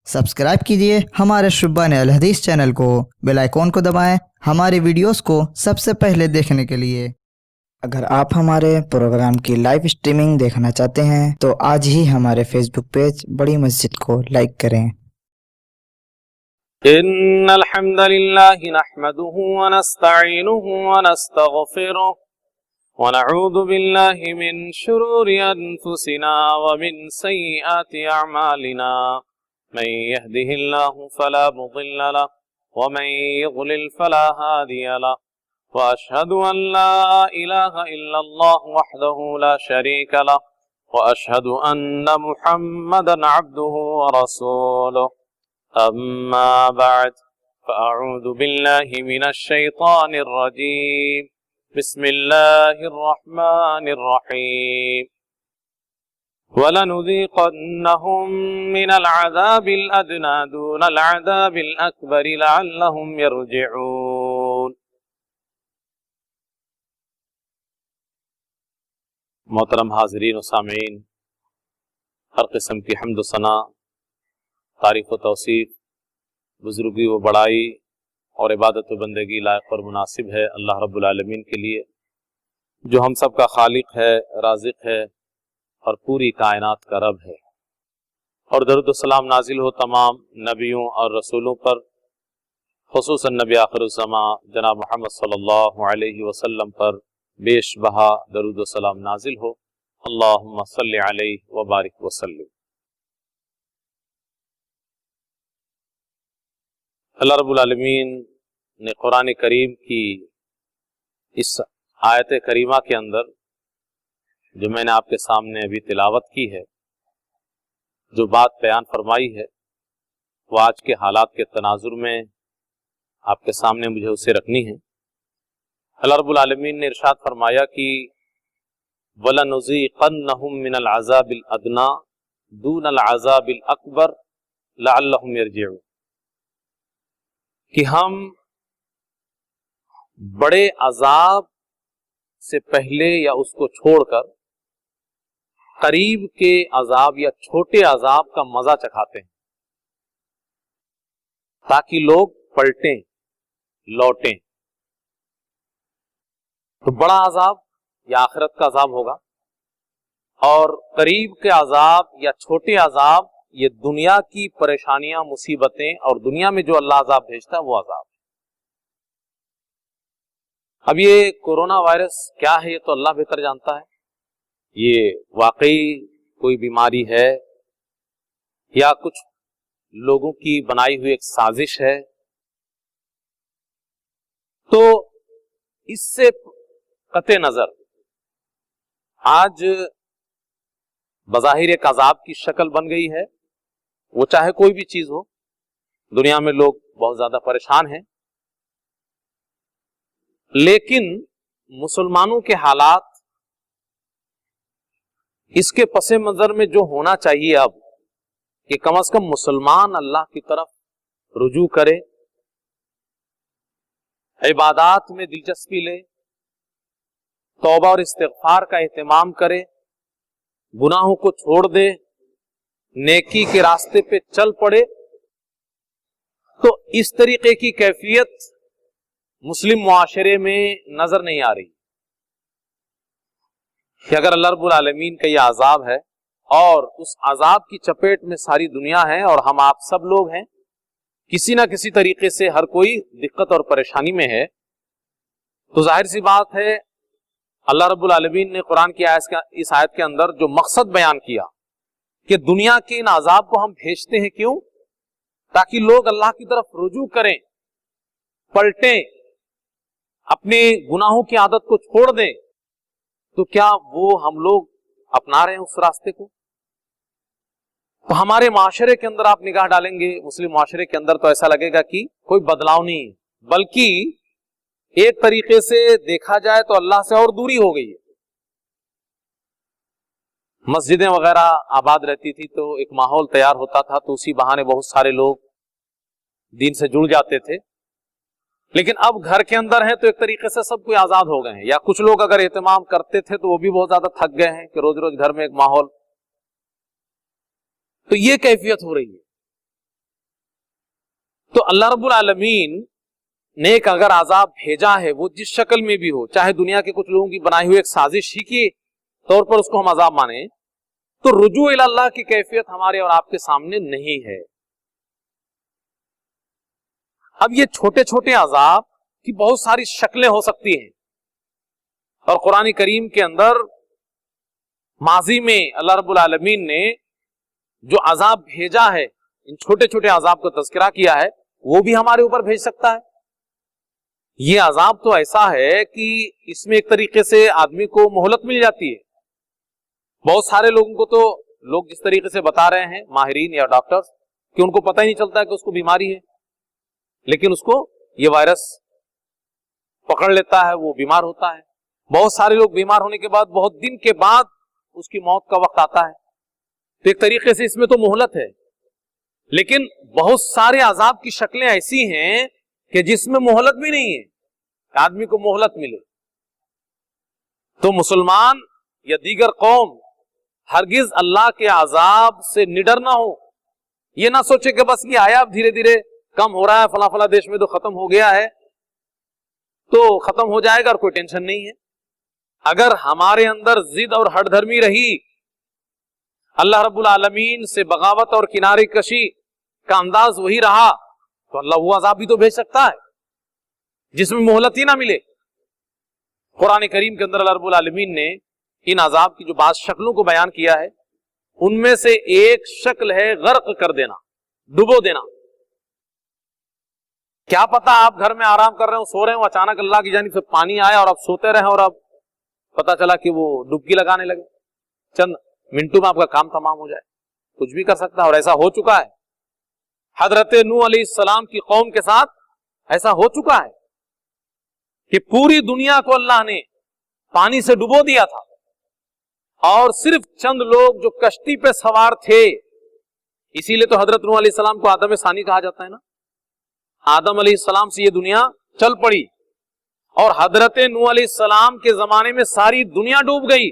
Subscribe कीजिए हमारे शुब्बान अल हदीस चैनल को, बेल आइकॉन को दबाएं हमारे वीडियोस को सबसे पहले देखने के लिए। अगर आप हमारे प्रोग्राम की लाइव स्ट्रीमिंग देखना चाहते हैं तो आज ही हमारे फेसबुक पेज बड़ी मस्जिद को लाइक करें। इन्नल हम्दलिल्लाहि नहमदुहु व नस्तईनुहु व नस्तगफिरुहु व नऊज़ु बिल्लाहि मिन शुरूरि अनफुसिना व मिन सय्यिआति अअमालिना मन यहदिहिल्लाहु फला मुदिल्ल लहु व मन युद्लिल फला हादिय लहु व अशहदु अन ला इलाहा इल्लल्लाहु वहदहु ला शरीका लहु व अशहदु अन्न मुहम्मदन अब्दुहु व रसूलुहु। अम्मा बाद फ़अऊज़ु बिल्लाहि मिनश शैतानिर रजीम। बिस्मिल्लाहिर रहमानिर रहीम। वलनुज़ीक़न्नहुम मिनल अज़ाबिल अदना दूनल अज़ाबिल अकबरि लअल्लहुम यरजिऊन। मोहतरम हाज़रीन व सामीन, हर किस्म की हम्द व सना, तारीफ़ व तौसीफ़, बुज़ुर्गी व बड़ाई और इबादत व बंदगी लायक और मुनासिब है अल्लाह रब्बुल आलमीन के लिए, जो हम सब का खालिक है, राज़िक़ है और पूरी कायनात का रब है। और दरूद व सलाम नाजिल हो तमाम नबियों और रसूलों पर, खुसूसन नबी आखिरुज़्ज़मां जनाब मोहम्मद सल्लल्लाहु अलैहि वसल्लम पर बेशबहा दरूद व सलाम नाजिल हो। अल्लाहुम्मा सल्लि अलैहि व बारिक वसल्लिम। अल्लाह रब्बुल आलमीन ने कुरान करीम की इस आयत करीमा के अंदर जो मैंने आपके सामने अभी तिलावत की है, जो बात बयान फरमाई है, वो आज के हालात के तनाजुर में आपके सामने मुझे उसे रखनी है। अल्लाह रब्बुल आलमीन ने इरशाद फरमाया कि वलनुज़ीक़न्नहुम मिनल अज़ाबिल अदना दूनल अज़ाबिल अकबर लअल्लहुम यरजिऊन, कि हम बड़े अजाब से पहले या उसको छोड़कर करीब के अजाब या छोटे अजाब का मजा चखाते हैं, ताकि लोग पलटें, लौटें। तो बड़ा अजाब या आखिरत का अजाब होगा, और करीब के अजाब या छोटे अजाब ये दुनिया की परेशानियां, मुसीबतें, और दुनिया में जो अल्लाह अजाब भेजता है वो अजाब। अब ये कोरोना वायरस क्या है ये तो अल्लाह बेहतर जानता है। ये वाकई कोई बीमारी है या कुछ लोगों की बनाई हुई एक साजिश है, तो इससे कते नजर आज बज़ाहिर एक अजाब की शक्ल बन गई है। वो चाहे कोई भी चीज हो, दुनिया में लोग बहुत ज्यादा परेशान हैं, लेकिन मुसलमानों के हालात, इसके पसे मंजर में जो होना चाहिए अब कि कम से कम मुसलमान अल्लाह की तरफ रुजू करे, इबादात में दिलचस्पी ले, तौबा और इस्तिग़फ़ार का एहतमाम करे, गुनाहों को छोड़ दे, नेकी के रास्ते पे चल पड़े, तो इस तरीके की कैफियत मुस्लिम मुआशरे में नजर नहीं आ रही कि अगर अल्लाह रब्बुल आलमीन का यह अजाब है और उस अजाब की चपेट में सारी दुनिया है और हम आप सब लोग हैं, किसी ना किसी तरीके से हर कोई दिक्कत और परेशानी में है, तो जाहिर सी बात है अल्लाह रब्बुल आलमीन ने कुरान की इस आयत के अंदर जो मकसद बयान किया कि दुनिया के इन अजाब को हम भेजते हैं क्यों, ताकि लोग अल्लाह की तरफ रुजू करें, पलटें, अपने गुनाहों की आदत को छोड़ दें। तो क्या वो हम लोग अपना रहे हैं उस रास्ते को? तो हमारे माशरे के अंदर आप निगाह डालेंगे, मुस्लिम माशरे के अंदर, तो ऐसा लगेगा कि कोई बदलाव नहीं है, बल्कि एक तरीके से देखा जाए तो अल्लाह से और दूरी हो गई है। मस्जिदें वगैरह आबाद रहती थी तो एक माहौल तैयार होता था, तो उसी बहाने बहुत सारे लोग दीन से जुड़ जाते थे। लेकिन अब घर के अंदर है तो एक तरीके से सब कोई आजाद हो गए हैं, या कुछ लोग अगर एहतमाम करते थे तो वो भी बहुत ज्यादा थक गए हैं कि रोज रोज घर में एक माहौल। तो ये कैफियत हो रही है तो अल्लाह रब्बुल आलमीन ने एक अगर आजाब भेजा है, वो जिस शक्ल में भी हो, चाहे दुनिया के कुछ लोगों की बनाई हुई एक साजिश ही के तौर पर उसको हम अजाब माने, तो रुजू इला अल्लाह की कैफियत हमारे और आपके सामने नहीं है। अब ये छोटे छोटे अजाब की बहुत सारी शक्लें हो सकती हैं, और कुरान करीम के अंदर माजी में अल्लाह रब्बुल आलमीन ने जो अजाब भेजा है, इन छोटे छोटे अजाब का तज़किरा किया है, वो भी हमारे ऊपर भेज सकता है। ये अजाब तो ऐसा है कि इसमें एक तरीके से आदमी को मोहलत मिल जाती है। बहुत सारे लोगों को तो लोग जिस तरीके से बता रहे हैं माहिरीन या डॉक्टर्स, कि उनको पता ही नहीं चलता है कि उसको बीमारी है, लेकिन उसको ये वायरस पकड़ लेता है, वो बीमार होता है। बहुत सारे लोग बीमार होने के बाद बहुत दिन के बाद उसकी मौत का वक्त आता है। तो एक तरीके से इसमें तो मोहलत है, लेकिन बहुत सारे अजाब की शक्लें ऐसी हैं कि जिसमें मोहलत भी नहीं है, आदमी को मोहलत मिले। तो मुसलमान या दीगर कौम हरगिज अल्लाह के अजाब से निडर ना हो। ये ना सोचे कि बस ये आया, अब धीरे धीरे कम हो रहा है, फला फला देश में तो खत्म हो गया है तो खत्म हो जाएगा और कोई टेंशन नहीं है। अगर हमारे अंदर जिद और हठधर्मी रही, अल्लाह रब्बुल आलमीन से बगावत और किनारे कशी का अंदाज वही रहा, तो अल्लाह वो अजाब भी तो भेज सकता है जिसमें मोहलत ही ना मिले। कुरान करीम के अंदर अल्लाह रब्बुल आलमीन ने इन अजाब की जो बात शक्लों को बयान किया है, उनमें से एक शक्ल है गर्क कर देना, डुबो देना। क्या पता आप घर में आराम कर रहे हो, सो रहे हो, अचानक अल्लाह की जानिब से पानी आया और आप सोते रहे और अब पता चला कि वो डुबकी लगाने लगे, चंद मिनटों में आपका काम तमाम हो जाए। कुछ भी कर सकता है, और ऐसा हो चुका है। हजरत नूह अलैहिस्सलाम की कौम के साथ ऐसा हो चुका है कि पूरी दुनिया को अल्लाह ने पानी से डुबो दिया था, और सिर्फ चंद लोग जो कश्ती पे सवार थे, इसीलिए तो हजरत नूह अलैहिस्सलाम को आदम सानी कहा जाता है ना। आदम अलैहिस्सलाम से ये दुनिया चल पड़ी, और हजरत नूह अलैहिस्सलाम के जमाने में सारी दुनिया डूब गई।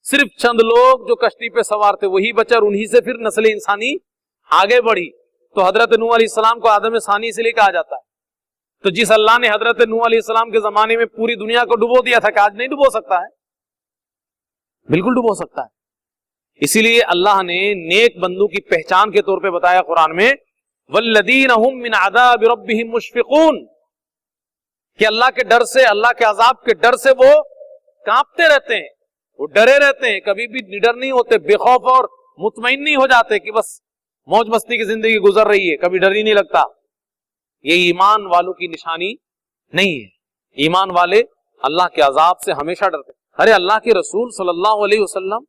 सिर्फ चंद लोग जो कश्ती पे सवार थे वही बचे, और उन्हीं से फिर नस्ल इंसानी आगे बढ़ी। तो हजरत नूह अलैहिस्सलाम को आदम सानी इसलिए कहा जाता है। तो जिस अल्लाह ने हजरत नूह अलैहिस्सलाम के जमाने में पूरी दुनिया को डुबो दिया था, कि आज नहीं डुबो सकता है? बिल्कुल डुबो सकता है। इसीलिए अल्लाह ने नेक बंदों की पहचान के तौर पे बताया कुरान में, वल्लदीन हुम मिन अज़ाबि रब्बिहिम मुश्फिकून, कि अल्लाह के डर से, अल्लाह के अजाब के डर से वो कांपते रहते हैं, वो डरे रहते हैं, कभी भी निडर नहीं होते, बेखौफ और मुतमईन नहीं हो जाते कि बस मौज मस्ती की जिंदगी गुजर रही है, कभी डर ही नहीं लगता। ये ईमान वालों की निशानी नहीं है। ईमान वाले अल्लाह के अजाब से हमेशा डरते। अरे अल्लाह के रसूल सल्लल्लाहु अलैहि वसल्लम,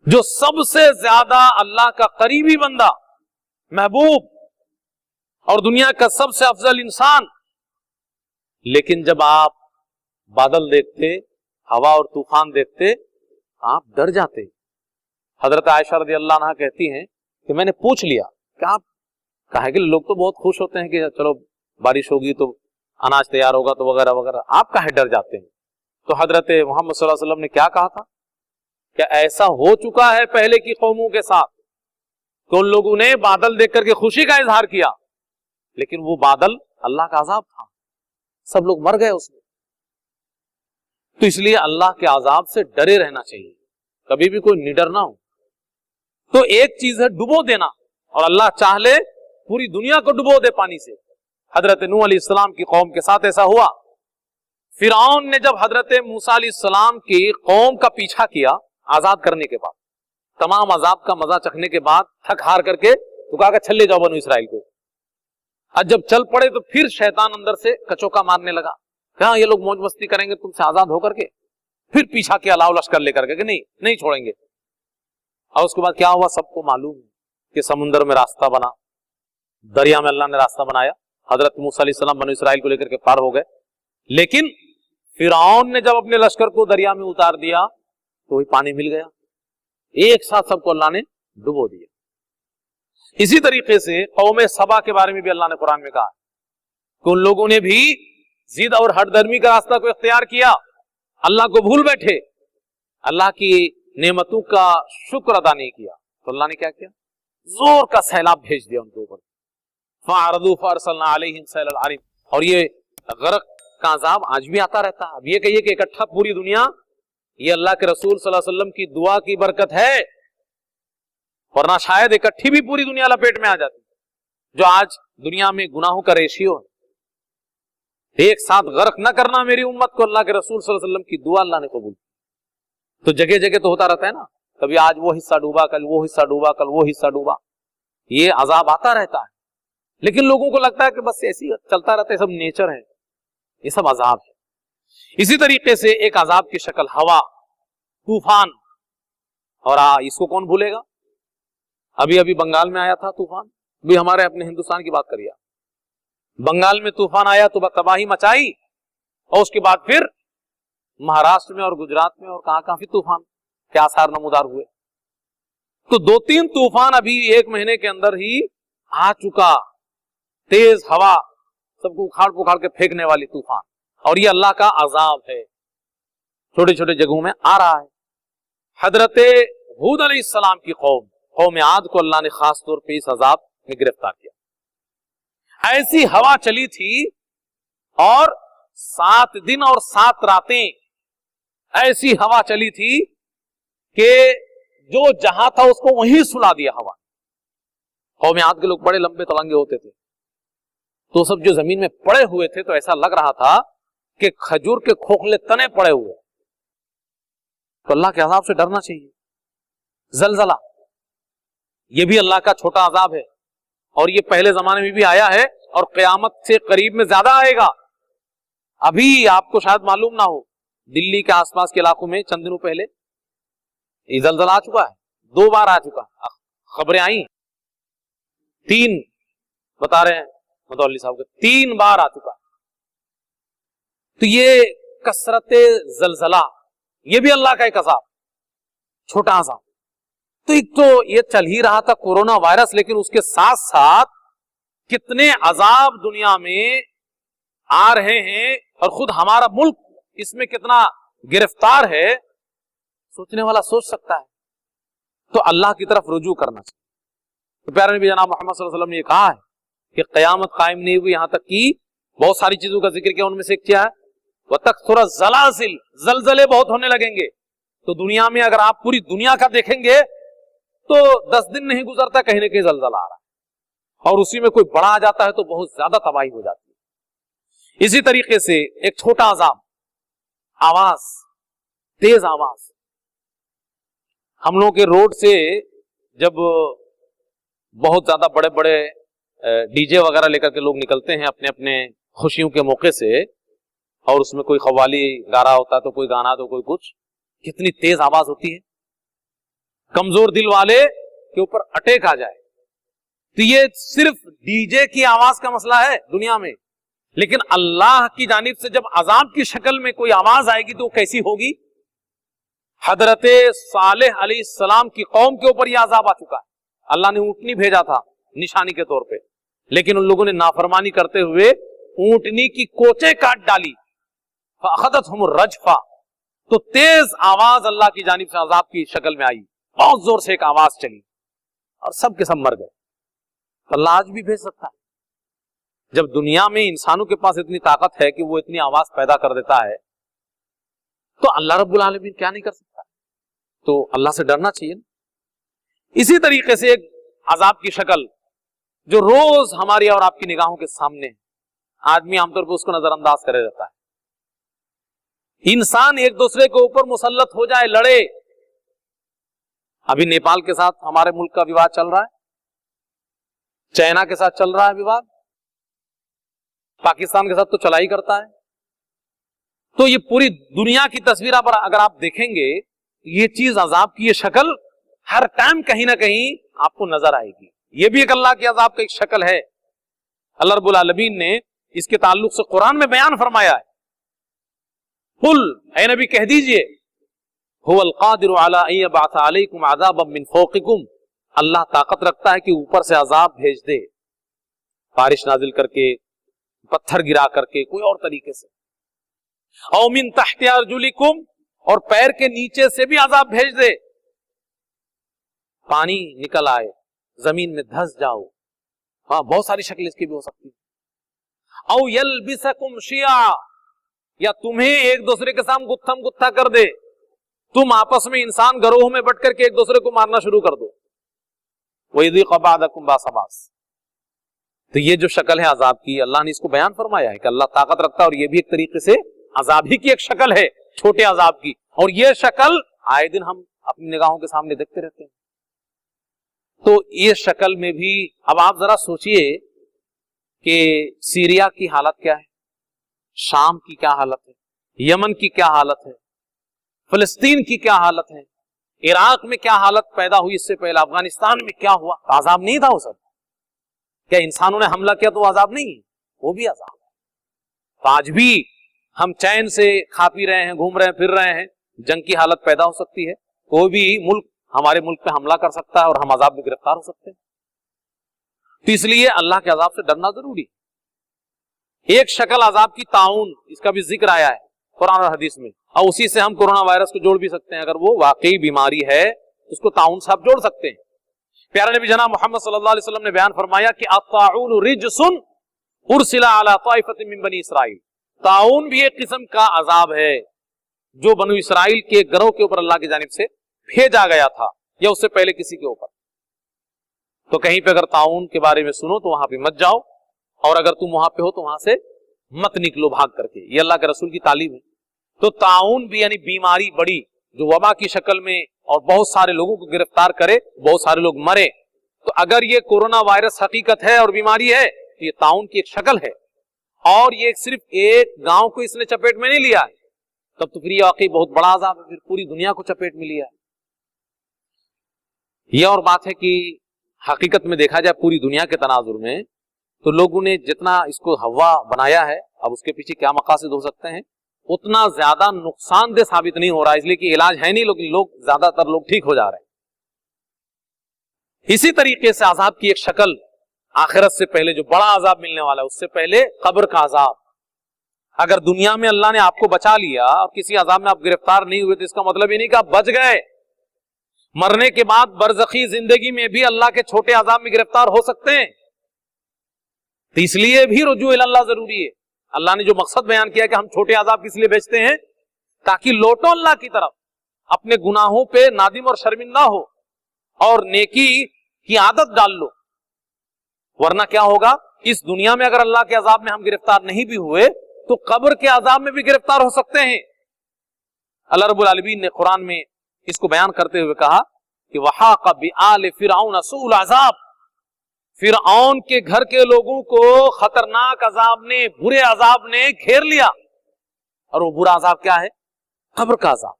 जो सबसे ज्यादा अल्लाह का करीबी बंदा, महबूब और दुनिया का सबसे अफजल इंसान, लेकिन जब आप बादल देखते, हवा और तूफान देखते, आप डर जाते। हजरत आयशा रज़ियल्लाहु अन्हा कहती हैं कि मैंने पूछ लिया कि आप कहा कि लोग तो बहुत खुश होते हैं कि चलो बारिश होगी तो अनाज तैयार होगा तो वगैरह वगैरह, आप काहे डर जाते हैं? तो हजरत मोहम्मद सल्लल्लाहु अलैहि वसल्लम ने क्या कहा था? क्या ऐसा हो चुका है पहले की कौमों के साथ कि उन लोगों ने बादल देख करके खुशी का इजहार किया, लेकिन वो बादल अल्लाह का अजाब था, सब लोग मर गए उसमें। तो इसलिए अल्लाह के अजाब से डरे रहना चाहिए, कभी भी कोई निडर ना हो। तो एक चीज है डुबो देना, और अल्लाह चाह ले पूरी दुनिया को डुबो दे पानी से। हजरत नूह अलैहिस्सलाम की कौम के साथ ऐसा हुआ। फिरौन ने जब हजरत मूसा अलैहिस्सलाम की कौम का पीछा किया आजाद करने के बाद, तमाम अजाब का मजा चखने के बाद थक हार करके तो कहा चल ले जाओ बनु इसराइल को। आज जब चल पड़े तो फिर शैतान अंदर से कचौका मारने लगा, हाँ ये लोग मौज मस्ती करेंगे तुमसे आजाद होकर के। फिर पीछा किया लाओ लश्कर लेकर के कि नहीं नहीं छोड़ेंगे। और उसके बाद क्या हुआ सबको मालूम है कि समुद्र में रास्ता बना, दरिया में अल्लाह ने रास्ता बनाया, हजरत मूसा अलैहिस्सलाम बनु इसराइल को लेकर के पार हो गए। लेकिन फिरौन ने जब अपने लश्कर को दरिया में उतार दिया तो वही पानी मिल गया, एक साथ सबको अल्लाह ने डुबो दिया। इसी तरीके से कौम सबा के बारे में भी अल्लाह ने कुरान में कहा कि उन लोगों ने भी जिद और हठधर्मी का रास्ता को इख्तियार किया, अल्लाह को भूल बैठे, अल्लाह की नेमतों का शुक्र अदा नहीं किया, तो अल्लाह ने क्या किया? जोर का सैलाब भेज दिया उनके ऊपर। फ़अरदू फ़अरसलना अलैहिम सैलल अरीम। और ये गरक का अजाब आज भी आता रहता है। अब ये कहिए कि इकट्ठा पूरी दुनिया, ये अल्लाह के रसूल सल्लल्लाहु अलैहि वसल्लम की दुआ की बरकत है, वरना शायद इकट्ठी भी पूरी दुनिया लपेट में आ जाती। जो आज दुनिया में गुनाहों का रेशियो है, एक साथ गर्क न करना मेरी उम्मत को, अल्लाह के रसूल सल्लल्लाहु अलैहि वसल्लम की दुआ अल्लाह ने कबूल। तो जगह जगह तो होता रहता है ना, कभी आज वो हिस्सा डूबा, कल वो हिस्सा डूबा, कल वो हिस्सा डूबा, ये अजाब आता रहता है। लेकिन लोगों को लगता है कि बस ऐसी चलता रहता है, सब नेचर है, ये सब अजाब है। इसी तरीके से एक अजाब की शक्ल हवा, तूफान, और इसको कौन भूलेगा। अभी अभी बंगाल में आया था तूफान, भी हमारे अपने हिंदुस्तान की बात करिए, बंगाल में तूफान आया तो तबाही मचाई, और उसके बाद फिर महाराष्ट्र में और गुजरात में और कहां कहां फिर तूफान के आसार नमूदार हुए। तो 2-3 तूफान अभी 1 महीने के अंदर ही आ चुका, तेज हवा, सबको उखाड़ पुखाड़ के फेंकने वाली तूफान, और ये अल्लाह का अजाब है, छोटे छोटे जगहों में आ रहा है। हजरत हूद अलैहिस्सलाम की कौम आद को अल्लाह ने खास तौर पे इस अजाब में गिरफ्तार किया। ऐसी हवा चली थी और 7 दिन और 7 रातें ऐसी हवा चली थी कि जो जहां था उसको वहीं सुला दिया हवा। कौम आद के लोग बड़े लंबे तलंगे होते थे, तो सब जो जमीन में पड़े हुए थे तो ऐसा लग रहा था कि खजूर के खोखले तने पड़े हुए। तो अल्लाह के अजाब से डरना चाहिए। जलजला, ये भी अल्लाह का छोटा अजाब है, और ये पहले जमाने में भी आया है और क़यामत से करीब में ज्यादा आएगा। अभी आपको शायद मालूम ना हो, दिल्ली के आसपास के इलाकों में चंद दिनों पहले ये जलजला आ चुका है, 2 बार आ चुका, खबरें आई, 3 बता रहे हैं मतौली साहब के, 3 बार आ चुका। तो ये कसरते जलजला, ये भी अल्लाह का एक अजाब, छोटा अजाब। तो एक तो ये चल ही रहा था कोरोना वायरस, लेकिन उसके साथ साथ कितने अजाब दुनिया में आ रहे हैं, और खुद हमारा मुल्क इसमें कितना गिरफ्तार है, सोचने वाला सोच सकता है। तो अल्लाह की तरफ रुजू करना चाहिए। तो प्यारे नबी जनाब मोहम्मद सल्लल्लाहु अलैहि वसल्लम ने कहा है कि क़यामत कायम नहीं हुई, यहां तक कि बहुत सारी चीजों का जिक्र किया, उनमें से एक क्या है, वह तकसुर ज़लाज़िल, जलजले बहुत होने लगेंगे। तो दुनिया में अगर आप पूरी दुनिया का देखेंगे तो 10 दिन नहीं गुजरता कहीं ना कहीं जलजला आ रहा है, और उसी में कोई बड़ा आ जाता है तो बहुत ज्यादा तबाही हो जाती है। इसी तरीके से एक छोटा अजाब, आवाज, तेज आवाज। हम लोगों के रोड से जब बहुत ज्यादा बड़े बड़े डीजे वगैरह लेकर के लोग निकलते हैं अपने अपने खुशियों के मौके से, और उसमें कोई कव्वाली गा रहा होता है तो कोई गाना तो कोई कुछ, कितनी तेज आवाज होती है, कमजोर दिल वाले के ऊपर अटैक आ जाए। तो ये सिर्फ डीजे की आवाज का मसला है दुनिया में, लेकिन अल्लाह की जानिब से जब अजाब की शक्ल में कोई आवाज आएगी तो कैसी होगी। हजरत सालेह अलैहिस्सलाम की कौम के ऊपर यह अजाब आ चुका है। अल्लाह ने ऊंटनी भेजा था निशानी के तौर पे, लेकिन उन लोगों ने नाफरमानी करते हुए ऊंटनी की कोचे काट डाली, फअखदतहुम रजफा। तो तेज आवाज अल्लाह की जानिब से अजाब की शक्ल में आई, बहुत जोर से एक आवाज चली और सब के सब मर गए। अल्लाह आज भी भेज सकता है। जब दुनिया में इंसानों के पास इतनी ताकत है कि वो इतनी आवाज पैदा कर देता है, तो अल्लाह रब्बुल आलमीन क्या नहीं कर सकता। तो अल्लाह से डरना चाहिए। इसी तरीके से एक अजाब की शक्ल जो रोज हमारी और आपकी निगाहों के सामने है, आदमी आमतौर पर उसको नजरअंदाज करे रहता है। इंसान एक दूसरे के ऊपर मुसल्लत हो जाए, लड़े। अभी नेपाल के साथ हमारे मुल्क का विवाद चल रहा है, चाइना के साथ चल रहा है विवाद, पाकिस्तान के साथ तो चला ही करता है। तो ये पूरी दुनिया की तस्वीर अगर आप देखेंगे, ये चीज अजाब की ये शक्ल हर टाइम कहीं ना कहीं आपको नजर आएगी। ये भी एक अल्लाह के अजाब का एक शक्ल है। अल्लाह रब्बुल आलमीन ने इसके ताल्लुक से कुरान में बयान फरमाया है, कुल ऐ नबी कह दीजिए, हुवल कादिरु अला अन यबअस अलैकुम अज़ाबम मिन फौकिकुम, अल्लाह ताकत रखता है कि ऊपर से अजाब भेज दे, बारिश नाजिल करके, पत्थर गिरा करके, कोई और तरीके से, औ मिन तहति अर्जुलिकुम, और पैर के नीचे से भी अजाब भेज दे, पानी निकल आए, जमीन में धंस जाओ, हाँ, बहुत सारी शक्ल इसकी भी हो सकती है। औ यल्बिसकुम शिया, या तुम्हें एक दूसरे के साथ गुत्थम गुत्था कर दे, तुम आपस में इंसान गरोह में बट करके एक दूसरे को मारना शुरू कर दो। वयज़ीक़ बअदकुम बअस बास। तो ये जो शक्ल है अजाब की, अल्लाह ने इसको बयान फरमाया है कि अल्लाह ताकत रखता है, और ये भी एक तरीके से अजाब ही की एक शक्ल है, छोटे अजाब की। और ये शक्ल आए दिन हम अपनी निगाहों के सामने देखते रहते हैं। तो ये शक्ल में भी अब आप जरा सोचिए कि सीरिया की हालत क्या है, शाम की क्या हालत है, यमन की क्या हालत है, फिलिस्तीन की क्या हालत है, इराक में क्या हालत पैदा हुई, इससे पहले अफगानिस्तान में क्या हुआ। अजाब नहीं था वो सब? क्या इंसानों ने हमला किया तो अजाब नहीं है? वो भी अजाब है। तो आज भी हम चैन से खा पी रहे हैं, घूम रहे हैं, फिर रहे हैं, जंग की हालत पैदा हो सकती है, कोई भी मुल्क हमारे मुल्क पे हमला कर सकता है और हम अजाब में गिरफ्तार हो सकते हैं। तो इसलिए अल्लाह के अजाब से डरना जरूरी है। एक शक्ल अजाब की ताउन, इसका भी जिक्र आया है कुरान और हदीस में, और उसी से हम कोरोना वायरस को जोड़ भी सकते हैं। अगर वो वाकई बीमारी है उसको ताउन से आप जोड़ सकते हैं। प्यारे नबी जनाब मोहम्मद सल्लल्लाहु अलैहि वसल्लम ने बयान फरमाया कि अत्ताउन रिजसुन उरसिला अला ताइफतिन मिन बनी इसराइल। ताउन भी एक किस्म का अजाब है जो बनु इसराइल के गिरोह के ऊपर अल्लाह की जानिब से भेजा गया था, या उससे पहले किसी के ऊपर। तो कहीं पे अगर ताउन के बारे में सुनो तो वहां पे मत जाओ, और अगर तुम वहां पे हो तो वहां से मत निकलो भाग करके। ये अल्लाह के रसूल की तालीम है। तो ताउन भी यानी बीमारी बड़ी, जो वबा की शक्ल में और बहुत सारे लोगों को गिरफ्तार करे, बहुत सारे लोग मरे। तो अगर ये कोरोना वायरस हकीकत है और बीमारी है तो ये ताउन की एक शक्ल है, और ये सिर्फ एक गांव को इसने चपेट में नहीं लिया है, तब तो फिर ये वाकई बहुत बड़ा अजाब है, फिर पूरी दुनिया को चपेट में लिया है। यह और बात है कि हकीकत में देखा जाए पूरी दुनिया के तनाजुर में, तो लोगों ने जितना इसको हवा बनाया है, अब उसके पीछे क्या मकासद हो सकते हैं, उतना ज्यादा नुकसानदेह साबित नहीं हो रहा है, इसलिए कि इलाज है नहीं, लोग ज्यादातर लोग ठीक हो जा रहे हैं। इसी तरीके से अजाब की एक शक्ल आखिरत से पहले जो बड़ा अजाब मिलने वाला है, उससे पहले कब्र का अजाब। अगर दुनिया में अल्लाह ने आपको बचा लिया और किसी अजाब में आप गिरफ्तार नहीं हुए, तो इसका मतलब ये नहीं कि आप बच गए। मरने के बाद बरज़खी जिंदगी में भी अल्लाह के छोटे अजाब में गिरफ्तार हो सकते हैं। तो इसलिए भी रुजू इल्लाह जरूरी है। अल्लाह ने जो मकसद बयान किया कि हम छोटे अजाब किस लिए भेजते हैं, ताकि लौटो अल्लाह की तरफ, अपने गुनाहों पे नादिम और शर्मिंदा हो और नेकी की आदत डाल लो। वरना क्या होगा, इस दुनिया में अगर अल्लाह के अजाब में हम गिरफ्तार नहीं भी हुए तो कब्र के अजाब में भी गिरफ्तार हो सकते हैं। अल्लाह रब्बुल आलमीन ने कुरान में इसको बयान करते हुए कहा कि वहाक़ बिआल फिरऔन सूअल अज़ाब, फिरऔन के घर के लोगों को खतरनाक अजाब ने, बुरे अजाब ने घेर लिया। और वो बुरा अजाब क्या है? कब्र का अजाब।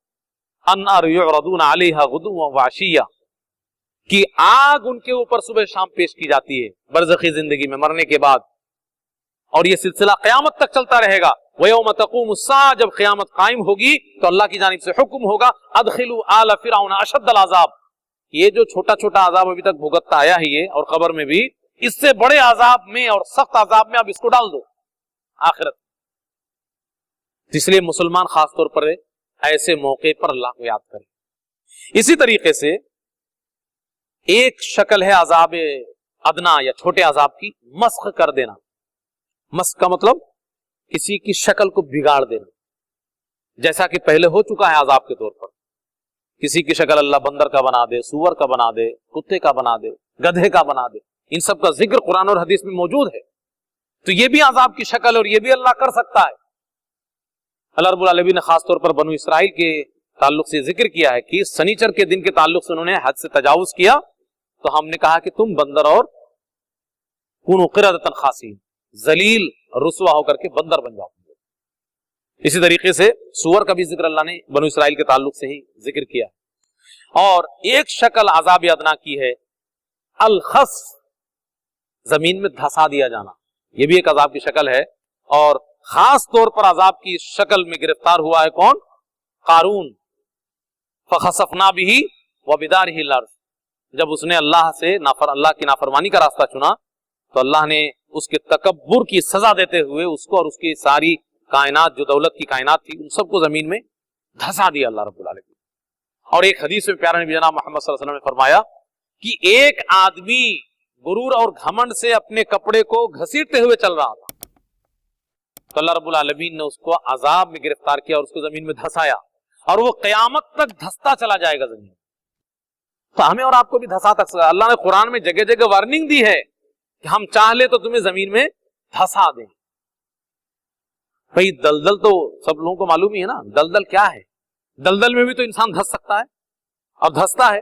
अन्नार युरदून अलैहा गुदुव्वन व अशिय्या, कि आग उनके ऊपर सुबह शाम पेश की जाती है बरज़खी जिंदगी में, मरने के बाद। और ये सिलसिला क़यामत तक चलता रहेगा। वयौम तक़ूमुस्साअ, जब क़यामत कायम होगी तो अल्लाह की जानिब से हुक्म होगा अदखिलू आल फिरऔन अशद्दल अज़ाब। ये जो छोटा छोटा अजाब अभी तक भुगतता आया है ये, और कब्र में भी, इससे बड़े अजाब में और सख्त अजाब में आप इसको डाल दो आखिरत। इसलिए मुसलमान खास तौर पर ऐसे मौके पर अल्लाह को याद करें। इसी तरीके से एक शक्ल है अजाब अदना या छोटे अजाब की, मस्ख कर देना। मस्ख का मतलब किसी की शक्ल को बिगाड़ देना, जैसा कि पहले हो चुका है अजाब के तौर पर। किसी की शक्ल अल्लाह बंदर का बना दे, सूअर का बना दे, कुत्ते का बना दे, गधे का बना दे। इन सब का जिक्र कुरान और हदीस में मौजूद है। तो ये भी अजाब की शक्ल, और ये भी अल्लाह कर सकता है। अल्लाह रब्बुल आलमीन ने खास तौर पर बनु इसराइल के ताल्लुक से जिक्र किया है कि शनिचर के दिन के ताल्लुक से उन्होंने हद से तजावुज किया, तो हमने कहा कि तुम बंदर और कुनू क़िरदतन ख़ासीन, जलील रुसवा होकर के बंदर बन जाओ। इसी तरीके से सूअर का भी जिक्र अल्लाह ने बनु इसराइल के ताल्लुक से ही जिक्र किया। और एक शक्ल अज़ाब अदना की है अल-खस्फ, जमीन में धंसा दिया जाना। यह भी एक अजाब की शक्ल है, और खास तौर पर अजाब की शक्ल में गिरफ्तार हुआ है कौन? कारून। फखसफना बिही व बिदारिही अल-अर्ज़, जब उसने अल्लाह की नाफरमानी का रास्ता चुना तो अल्लाह ने उसके तकब्बुर की सजा देते हुए उसको और उसकी सारी कायनात, जो दौलत की कायनात थी, उन सबको जमीन में धंसा दिया अल्लाह रब्बुल आलमीन। और एक हदीस में प्यारा नबी जनाब मोहम्मद सल्लल्लाहु अलैहि वसल्लम ने फरमाया कि एक आदमी गुरूर और घमंड से अपने कपड़े को घसीटते हुए चल रहा था, तो अल्लाह रब्बुल आलमीन ने उसको अजाब में गिरफ्तार किया और उसको जमीन में धंसाया, और वो कयामत तक धंसता चला जाएगा जमीन। तो हमें और आपको भी धंसा तक, अल्लाह ने कुरान में जगह जगह वार्निंग दी है कि हम चाह ले तो तुम्हें जमीन में धंसा दें। भाई दलदल तो सब लोगों को मालूम ही है ना, दलदल क्या है। दलदल में भी तो इंसान धंस सकता है और धंसता है।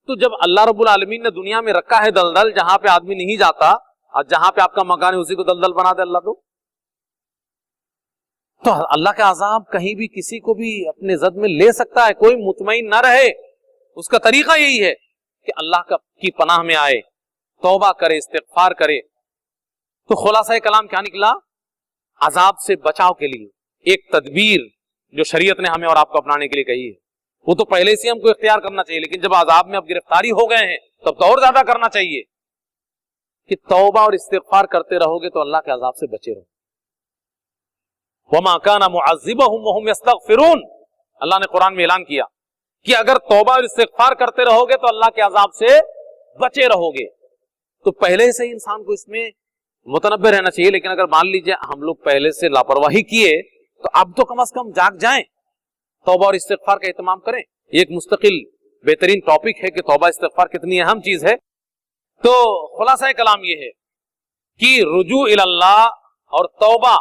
तो जब अल्लाह रब्बुल आलमीन ने दुनिया में रखा है दलदल, जहां पे आदमी नहीं जाता, और जहां पे आपका मकान है उसी को दलदल बना दे अल्लाह, तो अल्लाह का अजाब कहीं भी किसी को भी अपने जद में ले सकता है। कोई मुतमईन न रहे, उसका तरीका यही है कि अल्लाह की पनाह में आए, तौबा करे, इस्तिगफार करे। तो खुलासा कलाम क्या निकला? अजाब से बचाव के लिए एक तदबीर जो शरीयत ने हमें और आपको अपनाने के लिए कही है, वो तो पहले से हमको इख्तियार करना चाहिए, लेकिन जब अजाब में अब गिरफ्तारी हो गए हैं तब तो और ज्यादा करना चाहिए कि तौबा और इस्तिगफार करते रहोगे तो अल्लाह के अजाब से बचे रहो। वमा काना मुअज़्ज़िबहुम वहुम यस्तग़फिरून, अल्लाह ने कुरान में ऐलान किया कि अगर तौबा और इस्तिगफार करते रहोगे तो अल्लाह के अजाब से बचे रहोगे। तो पहले से ही इंसान को इसमें मुतनब्बे रहना चाहिए। लेकिन अगर मान लीजिए हम लोग पहले से लापरवाही किए तो अब तो कम से कम जाग जाएं, तौबा और इस्तिगफार का इत्माम करें। एक मुस्तकिल बेहतरीन टॉपिक है कि तौबा इस्तिगफार कितनी अहम चीज है। तो खुलासा कलाम ये है कि रुजू इल्लाह और तौबा,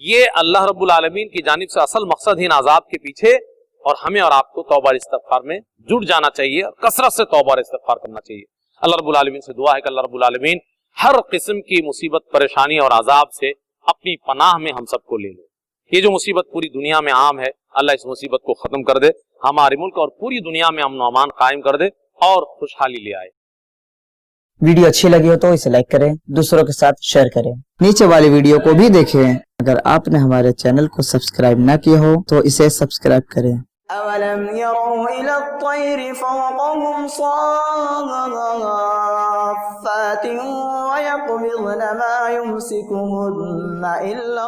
ये अल्लाह रब्बुल आलमीन की जानिब से असल मकसद है इन अजाब के पीछे, और हमें और आपको तौबा और इस्तिगफार में जुट जाना चाहिए और कसरत से तौबा और इस्तिगफार करना चाहिए। अल्लाह रब्बुल आलमीन से दुआ है कि अल्लाह रब्बुल आलमीन हर किस्म की मुसीबत, परेशानी और अजाब से अपनी पनाह में हम सबको ले ले। ये जो मुसीबत पूरी दुनिया में आम है, अल्लाह इस मुसीबत को खत्म कर दे, हमारे मुल्क और पूरी दुनिया में अमन अमान कायम कर दे और खुशहाली ले आए। वीडियो अच्छी लगी हो तो इसे लाइक करें, दूसरों के साथ शेयर करें। नीचे वाली वीडियो को भी देखें। अगर आपने हमारे चैनल को सब्सक्राइब ना किया हो तो इसे सब्सक्राइब करें। अवलम यरौ इला त्तैरि फ़ौक़हुम साफ़्फ़ातिन व यक़बिज़न मा युमसिकुहुन्ना इल्ला